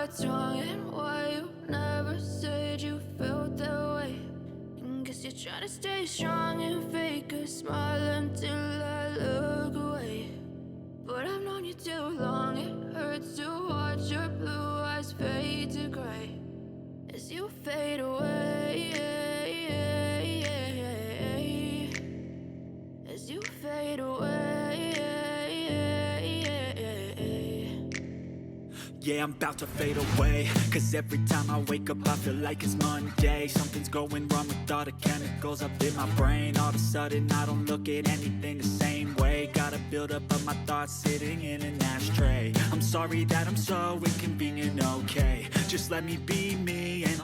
what's wrong and why you never said you felt that way. And guess you're trying to stay strong and fake a smile until I look away. But I've known you too long, it hurts to watch your blue eyes fade to gray as you fade away, as you fade away. Yeah, I'm about to fade away, cause every time I wake up I feel like it's Monday. Something's going wrong with all the chemicals up in my brain. All of a sudden I don't look at anything the same way. Gotta build up of my thoughts sitting in an ashtray. I'm sorry that I'm so inconvenient, okay? Just let me be me and